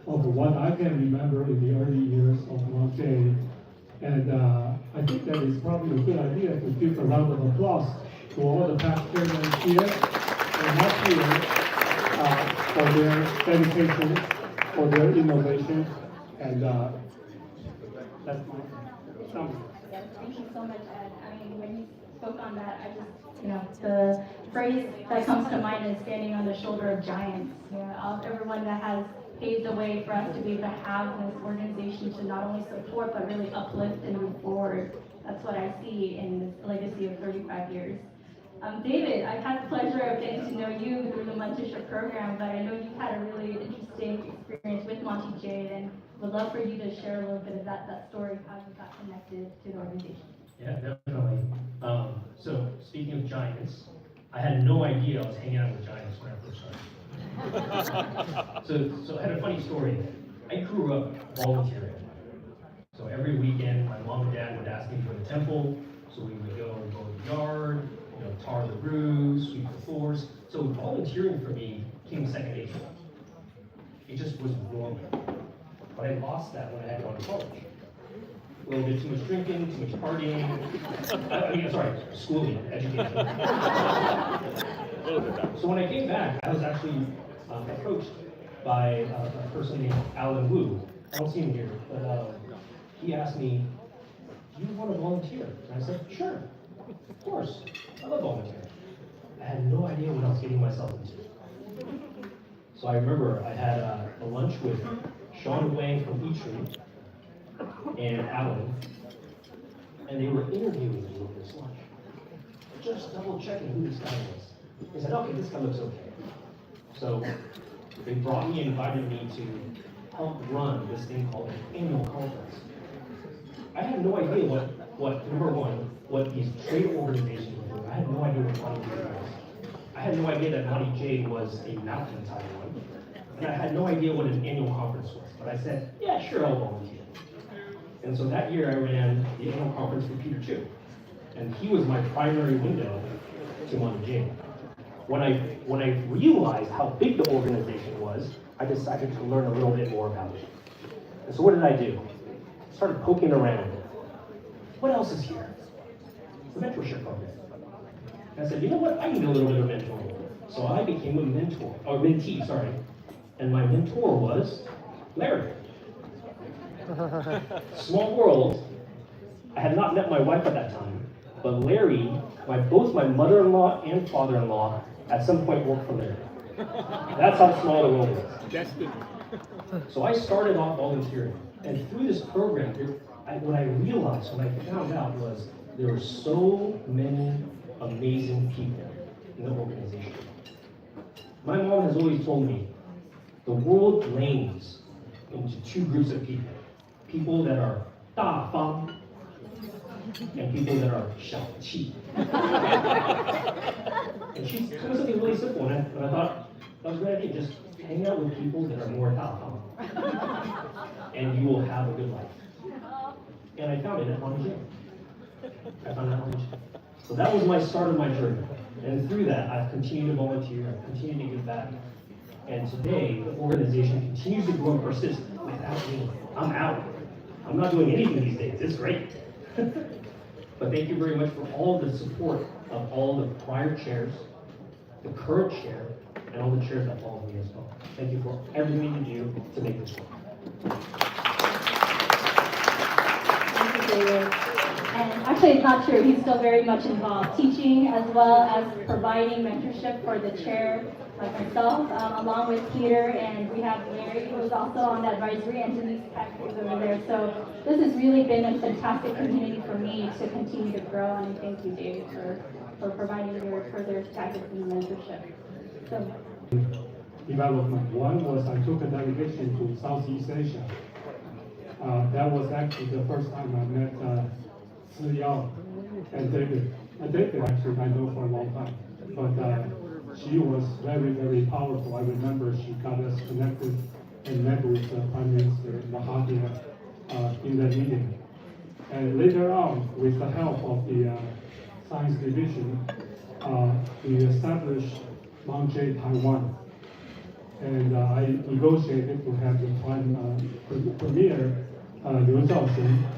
of what I can remember in the early years of Mount J. And I think that it's probably a good idea to give a round of applause to all the past chairmen here and not here for their dedication, for their innovation, and that's my summary. Yes, thank you so much, Ed. I mean, when you spoke on that, I just, the phrase that comes to mind is standing on the shoulder of giants. Everyone that has paved the way for us to be able to have this organization to not only support, but really uplift and move forward. That's what I see in this legacy of 35 years. David, I've had the pleasure of getting to know you through the mentorship program, but I know you've had a really interesting experience with Monty J, and would love for you to share a little bit of that story, how you got connected to the organization. Yeah, definitely. So speaking of giants, I had no idea I was hanging out with giants when I first started. so I had a funny story. I grew up volunteering. So every weekend, my mom and dad would ask me to go to the temple, so we would go to the yard, tar the roofs, sweep the floors. So volunteering for me came second nature. It just was normal. But I lost that when I had gone to college. A little bit too much drinking, too much partying. Schooling, education. So when I came back, I was actually approached by a person named Alan Wu. I don't see him here, but he asked me, "Do you want to volunteer?" And I said, "Sure, of course. I love volunteering." I had no idea what I was getting myself into. So I remember I had a lunch with Sean Wang from Eatery and Alan, and they were interviewing me with this lunch, just double checking who this guy was. They said, "Okay, this guy looks okay." So they brought me and invited me to help run this thing called an annual conference. I had no idea what these trade organizations were doing. I had no idea what Monty J was. I had no idea that Monty J was a mountain Taiwan, and I had no idea what an annual conference was. But I said, "Yeah, sure, I'll volunteer." And so that year I ran the annual conference for Peter Chu, and he was my primary window to Monty J. When I realized how big the organization was, I decided to learn a little bit more about it. And so what did I do? I started poking around. What else is here? The mentorship program. And I said, you know what? I need a little bit of mentoring. So I became a mentee, sorry. And my mentor was Larry. Small world. I had not met my wife at that time, but Larry, both my mother-in-law and father-in-law, at some point worked for Larry. That's how small the world was. So I started off volunteering, and through this program, what I realized, what I found out was there were so many amazing people in the organization. My mom has always told me the world lanes into two groups of people. People that are 大方 and people that are 小气. And she told me something really simple, and I thought that was a great idea. Just hang out with people that are more 大方, and you will have a good life. And I found it at Monty J. I found it at Monty J. So that was my start of my journey. And through that, I've continued to volunteer, I've continued to give back. And today, the organization continues to grow and persist without me. I'm out. I'm not doing anything these days. It's great. But thank you very much for all the support of all the prior chairs, the current chair, and all the chairs that follow me as well. Thank you for everything you do to make this work. Thank you, David. And actually, it's not true. He's still very much involved, teaching as well as providing mentorship for the chair, like myself, along with Peter, and we have Larry, who's also on the advisory, and Denise Peck, who's over there. So this has really been a fantastic community for me to continue to grow, and thank you, David, for providing your further guidance and mentorship. So. Development. One was I took a delegation to Southeast Asia. That was actually the first time I met Si Yao and David. David actually I know for a long time, but she was very, very powerful. I remember she got us connected and met with Prime Minister Mahathir in that meeting. And later on, with the help of the Science Division, we established Mount J Taiwan. and I negotiated to have the prime premier Liu Zhaoxun